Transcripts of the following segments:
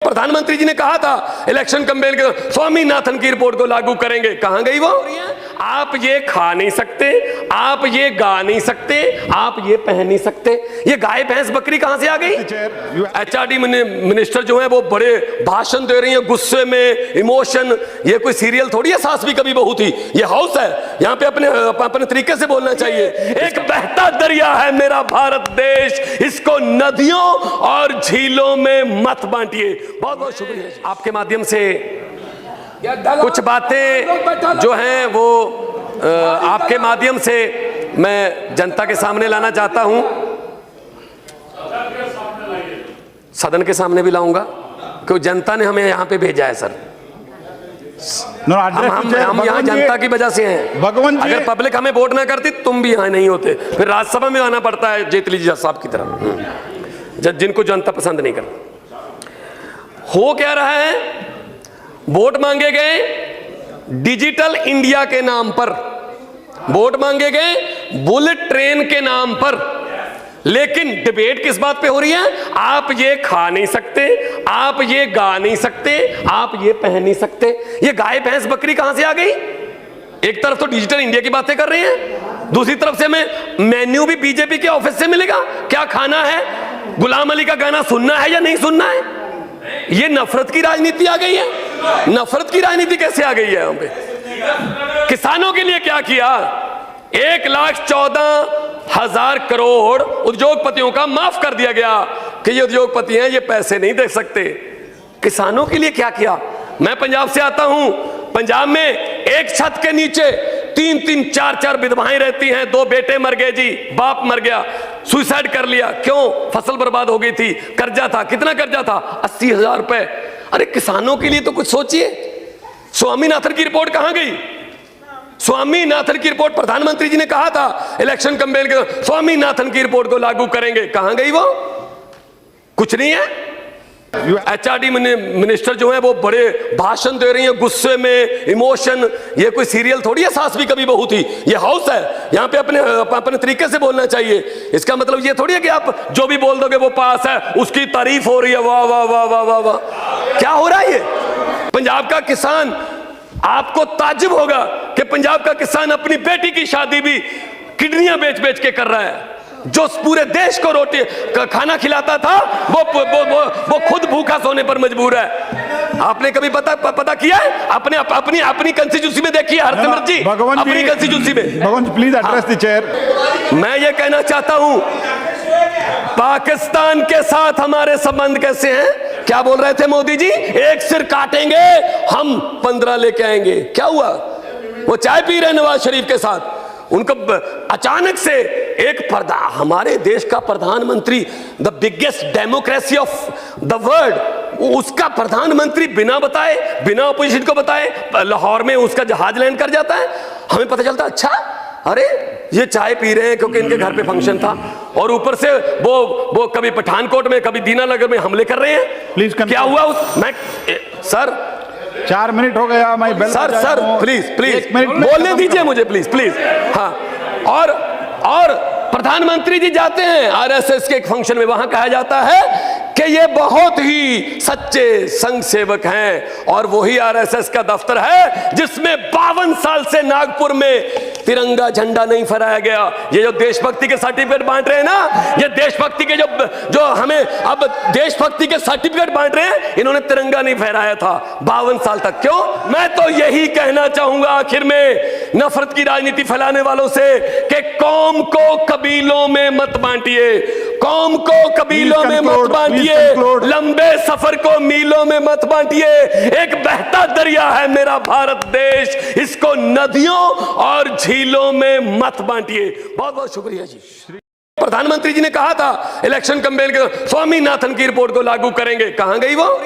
प्रधानमंत्री जी ने कहा था इलेक्शन कैंपेन के स्वामीनाथन की रिपोर्ट को लागू करेंगे, कहां गई वो? आप ये खा नहीं सकते, आप ये गा नहीं सकते, आप ये पहन नहीं सकते, ये गाय भैंस बकरी कहां से आ गई? एचआरडी मिनिस्टर जो है वो बड़े भाषण दे रही है गुस्से में, इमोशन। ये कोई सीरियल थोड़ी है सास भी कभी बहू थी, ये हाउस है, यहाँ पे अपने तरीके से बोलना चाहिए। एक बहता दरिया है मेरा भारत देश, इसको नदियों और झीलों में मत बांटिए। बहुत बहुत शुक्रिया। आपके माध्यम से कुछ बातें जो हैं वो आपके माध्यम से मैं जनता के सामने लाना चाहता हूं, सदन के सामने भी लाऊंगा, क्योंकि जनता ने हमें यहां पे भेजा है सर। हम यहाँ जनता की वजह से हैं। अगर पब्लिक हमें वोट ना करती तुम भी यहाँ नहीं होते, फिर राज्यसभा में आना पड़ता है जेटली जी साहब की तरह, जिनको जनता पसंद नहीं करती। हो क्या रहा है? वोट मांगे गए डिजिटल इंडिया के नाम पर, वोट मांगे गए बुलेट ट्रेन के नाम पर, लेकिन डिबेट किस बात पे हो रही है? आप ये खा नहीं सकते, आप ये गा नहीं सकते, आप ये पहन नहीं सकते, ये गाय भैंस बकरी कहां से आ गई? एक तरफ तो डिजिटल इंडिया की बातें कर रहे हैं, दूसरी तरफ से हमें मेन्यू भी बीजेपी के ऑफिस से मिलेगा, क्या खाना है, गुलाम अली का गाना सुनना है या नहीं सुनना है। ये नफरत की राजनीति आ गई है। नफरत की राजनीति कैसे आ गई है यहां पे? किसानों के लिए क्या किया? 1,14,000 करोड़ उद्योगपतियों का माफ कर दिया गया कि ये उद्योगपति हैं, ये पैसे नहीं दे सकते। किसानों के लिए क्या किया? मैं पंजाब से आता हूं, पंजाब में एक छत के नीचे 3-3, 4-4 विधवाएं रहती हैं, 2 बेटे मर गए जी, बाप मर गया, सुसाइड कर लिया। क्यों? फसल बर्बाद हो गई थी, कर्जा था। कितना कर्जा था? 80,000 रुपए। अरे किसानों के लिए तो कुछ सोचिए। स्वामीनाथन की रिपोर्ट कहां गई? स्वामीनाथन की रिपोर्ट प्रधानमंत्री जी ने कहा था इलेक्शन कैंपेन के स्वामीनाथन की रिपोर्ट को लागू करेंगे, कहां गई वो? कुछ नहीं है। एचआरडी मिनिस्टर जो है वो बड़े भाषण दे रही है गुस्से में, इमोशन। ये कोई सीरियल थोड़ी है सास भी कभी बहू थी, ये हाउस है, यहाँ पे अपने तरीके से बोलना चाहिए। इसका मतलब ये थोड़ी है कि आप जो भी बोल दोगे वो पास है, उसकी तारीफ हो रही है, वाह वाह वाह वाह वाह वाह। क्या हो रहा है ये? पंजाब का किसान, आपको ताज्जुब होगा कि पंजाब का किसान अपनी बेटी की शादी भी किडनियां बेच बेच के कर रहा है। जो पूरे देश को रोटी खाना खिलाता था वो खुद भूखा सोने पर मजबूर है। आपने कभी पता किया है? अपनी कंस्टिट्यूंसी में देखिए हरसिमरत जी, अपनी कंस्टिट्यूंसी में। भगवान जी प्लीज एड्रेस द चेयर। मैं ये कहना चाहता हूं, पाकिस्तान के साथ हमारे संबंध कैसे हैं? क्या बोल रहे थे मोदी जी? एक सिर काटेंगे हम 15 लेके आएंगे। क्या हुआ? वो चाय पी रहे नवाज शरीफ के साथ, उनको अचानक से हमारे देश का प्रधानमंत्री, the biggest democracy of the world, उसका प्रधानमंत्री बिना बताए, बिना अपोजिशन को बताए लाहौर में उसका जहाज लैंड कर जाता है। हमें पता चलता अच्छा अरे ये चाय पी रहे हैं क्योंकि इनके घर पे फंक्शन था, और ऊपर से वो कभी पठानकोट में कभी दीनानगर में हमले कर रहे हैं। प्लीज क्या हुआ? मैं सर 4 मिनट हो गया, मैं बेल सर प्लीज बोलने दीजिए मुझे, प्लीज। हाँ, और प्रधानमंत्री जी जाते हैं आरएसएस के एक फंक्शन में, वहां कहा जाता है कि ये बहुत ही सच्चे संघ सेवक हैं, और वही आरएसएस का दफ्तर है जिसमें 52 साल से नागपुर में तिरंगा झंडा नहीं फहराया गया। ये जो देशभक्ति के सर्टिफिकेट बांट रहे हैं ना, ये देशभक्ति के जो हमें अब देशभक्ति के सर्टिफिकेट बांट रहे हैं, इन्होंने तिरंगा नहीं फहराया था 52 साल तक। क्यों? मैं तो यही कहना चाहूंगा आखिर में नफरत की राजनीति फैलाने वालों से कि कौम को कबीलों में मत बांटिए, कौम को कबीलों में मत बांटिए, लंबे सफर को मीलों में मत बांटिए। एक बहता दरिया है मेरा भारत देश, इसको नदियों और झीलों में मत बांटिए। बहुत बहुत शुक्रिया जी। प्रधानमंत्री जी ने कहा था इलेक्शन कैंपेन के स्वामीनाथन की रिपोर्ट को लागू करेंगे, कहां गई वो?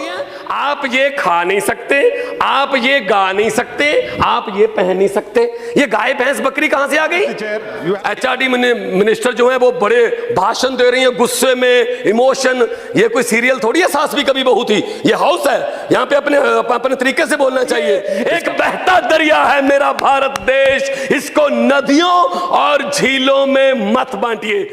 आप ये खा नहीं सकते, आप ये गा नहीं सकते, आप ये पहन नहीं सकते, ये गाय भैंस बकरी कहां से आ गई? एचआरडी मिनिस्टर जो है वो बड़े भाषण दे रही है गुस्से में, इमोशन। ये कोई सीरियल थोड़ी है सास भी कभी बहू थी, ये हाउस है, यहाँ पे अपने तरीके से बोलना चाहिए। एक बहता दरिया है मेरा भारत देश, इसको नदियों और झीलों में मत बांटिए।